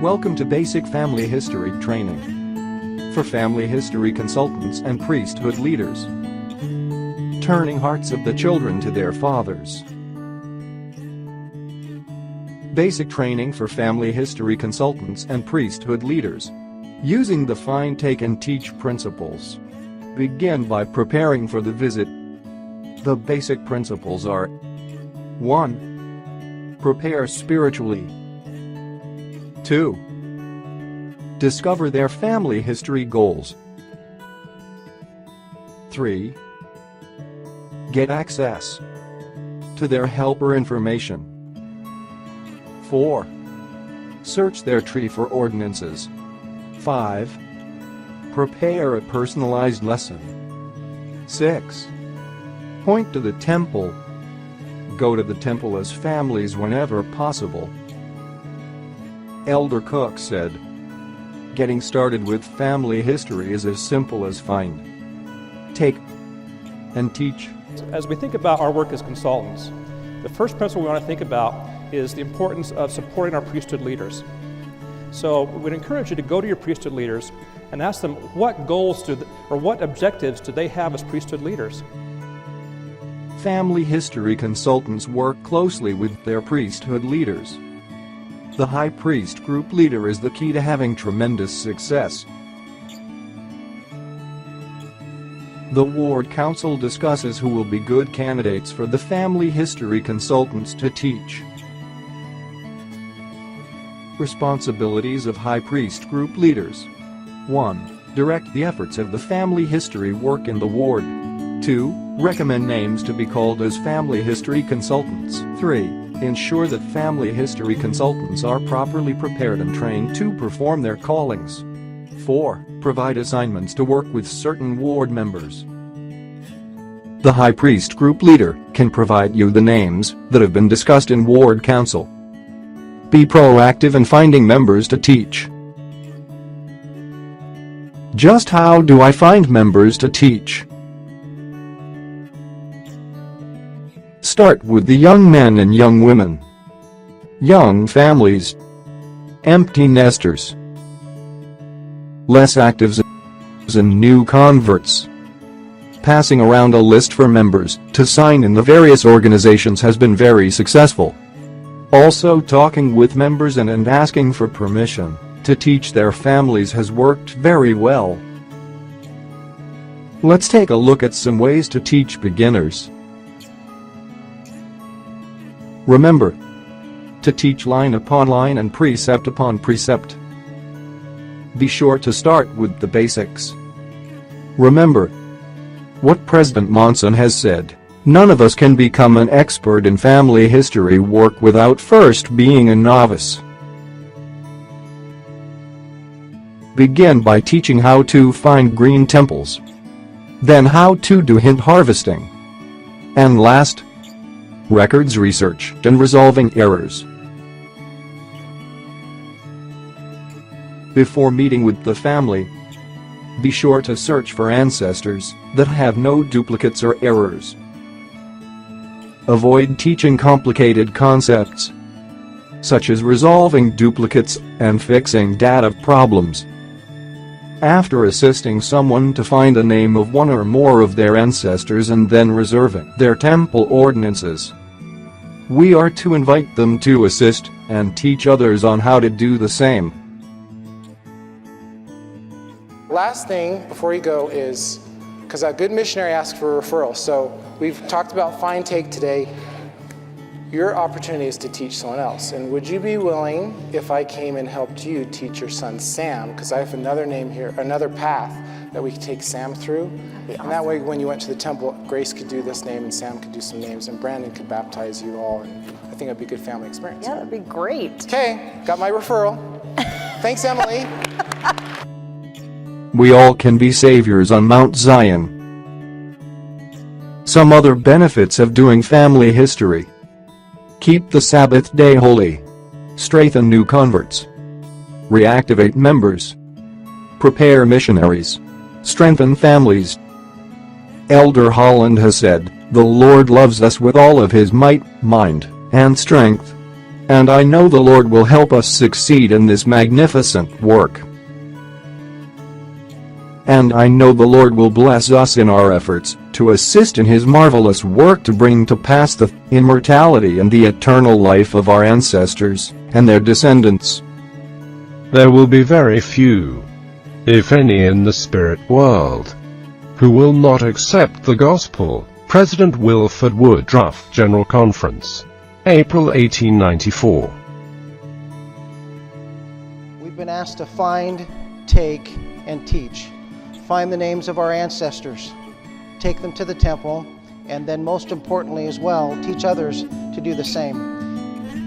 Welcome to Basic Family History Training for family history consultants and priesthood leaders. Turning hearts of the children to their fathers. Basic training for family history consultants and priesthood leaders. Using the find, take and teach principles. Begin by preparing for the visit. The basic principles are: 1. Prepare spiritually. 2. Discover their family history goals. 3. Get access to their helper information. 4. Search their tree for ordinances. 5. Prepare a personalized lesson. 6. Point to the temple. Go to the temple as families whenever possible. Elder Cook said, "Getting started with family history is as simple as find, take, and teach." As we think about our work as consultants, the first principle we want to think about is the importance of supporting our priesthood leaders. So we'd encourage you to go to your priesthood leaders and ask them what goals or what objectives do they have as priesthood leaders. Family history consultants work closely with their priesthood leaders. The high priest group leader is the key to having tremendous success. The ward council discusses who will be good candidates for the family history consultants to teach. Responsibilities of high priest group leaders. 1. Direct the efforts of the family history work in the ward. 2. Recommend names to be called as family history consultants. 3. Ensure that family history consultants are properly prepared and trained to perform their callings. 4. Provide assignments to work with certain ward members. The high priest group leader can provide you the names that have been discussed in ward council. Be proactive in finding members to teach. Just how do I find members to teach? Start with the young men and young women, young families, empty nesters, less actives, and new converts. Passing around a list for members to sign in the various organizations has been very successful. Also, talking with members and asking for permission to teach their families has worked very well. Let's take a look at some ways to teach beginners. Remember to teach line upon line and precept upon precept. Be sure to start with the basics. Remember what President Monson has said: none of us can become an expert in family history work without first being a novice. Begin by teaching how to find green temples, then how to do hint harvesting, and last, records research and resolving errors. Before meeting with the family, be sure to search for ancestors that have no duplicates or errors. Avoid teaching complicated concepts, such as resolving duplicates and fixing data problems. After assisting someone to find the name of one or more of their ancestors and then reserving their temple ordinances, we are to invite them to assist and teach others on how to do the same. Last thing before you go is, because a good missionary asks for a referral, so we've talked about find, take today. Your opportunity is to teach someone else. And would you be willing if I came and helped you teach your son Sam? Because I have another name here, another path that we could take Sam through. And that way when you went to the temple, Grace could do this name and Sam could do some names and Brandon could baptize you all. And I think it'd be a good family experience. Yeah, that'd be great. Okay, got my referral. Thanks, Emily. We all can be saviors on Mount Zion. Some other benefits of doing family history: keep the Sabbath day holy, strengthen new converts, reactivate members, prepare missionaries, strengthen families. Elder Holland has said, "The Lord loves us with all of his might, mind, and strength." And I know the Lord will help us succeed in this magnificent work. And I know the Lord will bless us in our efforts to assist in His marvelous work to bring to pass the immortality and the eternal life of our ancestors and their descendants. There will be very few, if any, in the spirit world who will not accept the gospel. President Wilford Woodruff, General Conference, April 1894. We've been asked to find, take, and teach. Find the names of our ancestors, take them to the temple, and then most importantly as well, teach others to do the same.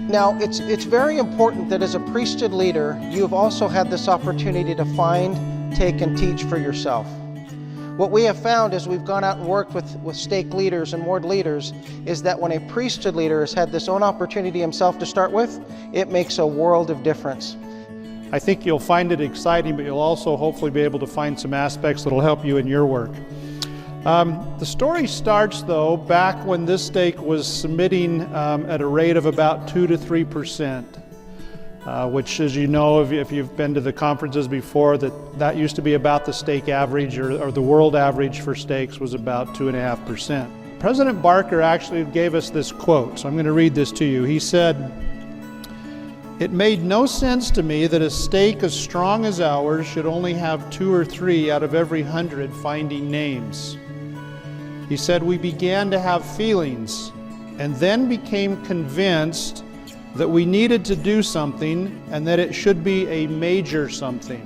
Now, it's very important that as a priesthood leader, you have also had this opportunity to find, take, and teach for yourself. What we have found as we've gone out and worked with stake leaders and ward leaders is that when a priesthood leader has had this own opportunity himself to start with, it makes a world of difference. I think you'll find it exciting, but you'll also hopefully be able to find some aspects that'll help you in your work. The story starts, though, back when this stake was submitting at a rate of about 2 to 3%, which, as you know, if you've been to the conferences before, that used to be about the stake average, or the world average for stakes was about 2.5%. President Barker actually gave us this quote, so I'm going to read this to you. He said, "It made no sense to me that a stake as strong as ours should only have 2 or 3 out of every 100 finding names." He said, "We began to have feelings and then became convinced that we needed to do something and that it should be a major something."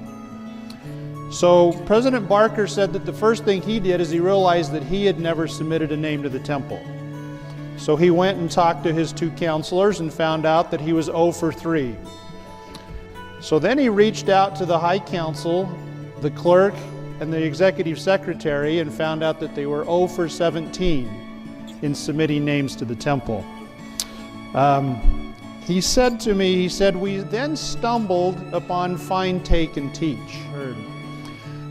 So President Barker said that the first thing he did is he realized that he had never submitted a name to the temple. So he went and talked to his 2 counselors and found out that he was 0 for 3. So then he reached out to the High Council, the clerk, and the executive secretary and found out that they were 0 for 17 in submitting names to the temple. He said to me, "We then stumbled upon find, take, and teach."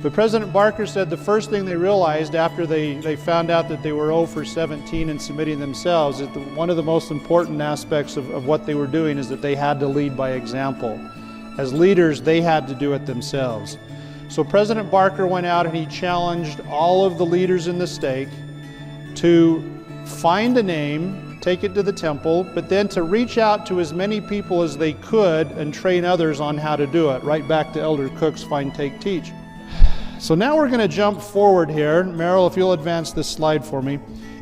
But President Barker said the first thing they realized after they found out that they were 0 for 17 in submitting themselves is that one of the most important aspects of what they were doing is that they had to lead by example. As leaders, they had to do it themselves. So President Barker went out and he challenged all of the leaders in the stake to find a name, take it to the temple, but then to reach out to as many people as they could and train others on how to do it, right back to Elder Cook's find, take, teach. So now we're going to jump forward here. Merrill, if you'll advance this slide for me.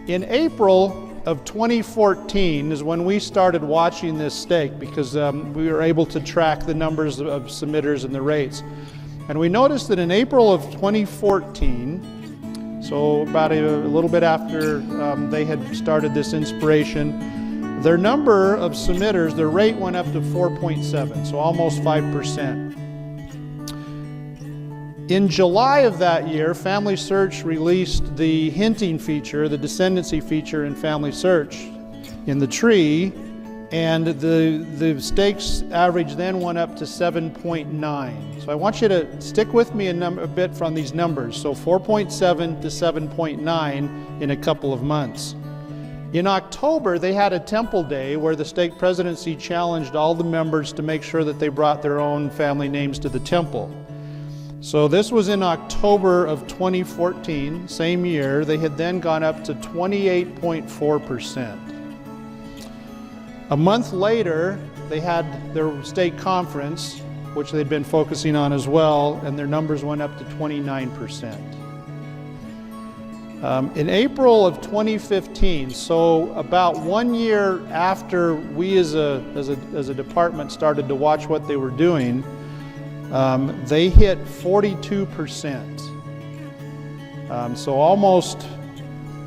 In April of 2014 is when we started watching this stake because we were able to track the numbers of submitters and the rates. And we noticed that in April of 2014, so about a little bit after they had started this inspiration, their number of submitters, their rate went up to 4.7, so almost 5%. In July of that year, Family Search released the hinting feature, the descendancy feature in Family Search in the tree, and the stakes average then went up to 7.9. So I want you to stick with me a bit from these numbers. So 4.7 to 7.9 in a couple of months. In October, they had a temple day where the stake presidency challenged all the members to make sure that they brought their own family names to the temple. So this was in October of 2014, same year. They had then gone up to 28.4%. A month later, they had their stake conference, which they'd been focusing on as well, and their numbers went up to 29%. In April of 2015, so about 1 year after we as a department started to watch what they were doing, they hit 42%. So almost,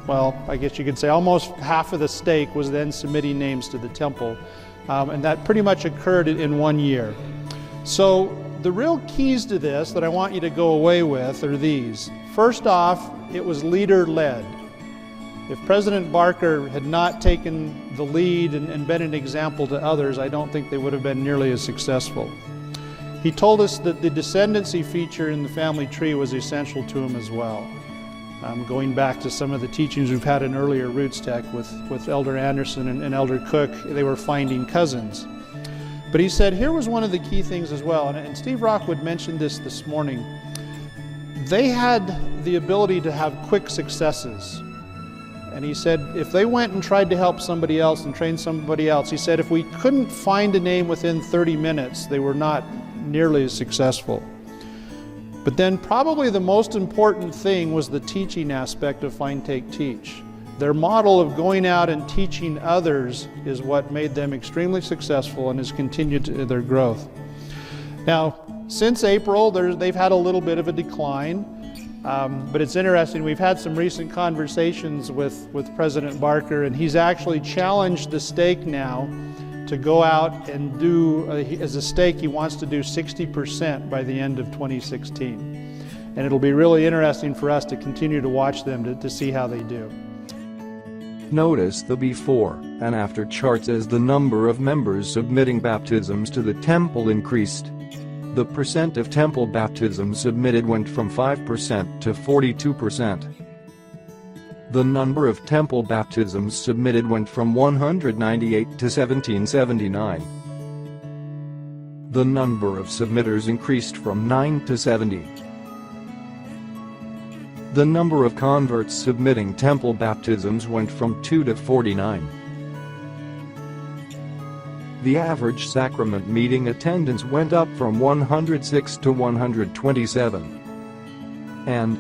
well, I guess you could say almost half of the stake was then submitting names to the temple. And that pretty much occurred in 1 year. So the real keys to this that I want you to go away with are these. First off, it was leader-led. If President Barker had not taken the lead and been an example to others, I don't think they would have been nearly as successful. He told us that the descendancy feature in the family tree was essential to him as well. Going back to some of the teachings we've had in earlier Roots Tech with Elder Anderson and Elder Cook, they were finding cousins. But he said here was one of the key things as well, and Steve Rockwood mentioned this morning. They had the ability to have quick successes. And he said if they went and tried to help somebody else and train somebody else, he said if we couldn't find a name within 30 minutes, they were not nearly as successful. But then probably the most important thing was the teaching aspect of Find, Take, Teach. Their model of going out and teaching others is what made them extremely successful and has continued their growth. Now, since April, they've had a little bit of a decline, but it's interesting. We've had some recent conversations with President Barker, and he's actually challenged the stake now to go out and do, as a stake, he wants to do 60% by the end of 2016. And it'll be really interesting for us to continue to watch them to see how they do. Notice the before and after charts as the number of members submitting baptisms to the temple increased. The percent of temple baptisms submitted went from 5% to 42%. The number of temple baptisms submitted went from 198 to 1779. The number of submitters increased from 9 to 70. The number of converts submitting temple baptisms went from 2 to 49. The average sacrament meeting attendance went up from 106 to 127. And,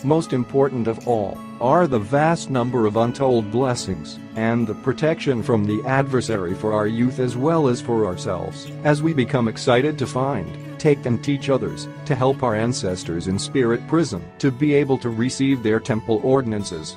most important of all, are the vast number of untold blessings and the protection from the adversary for our youth as well as for ourselves, as we become excited to find, take and teach others, to help our ancestors in spirit prison to be able to receive their temple ordinances.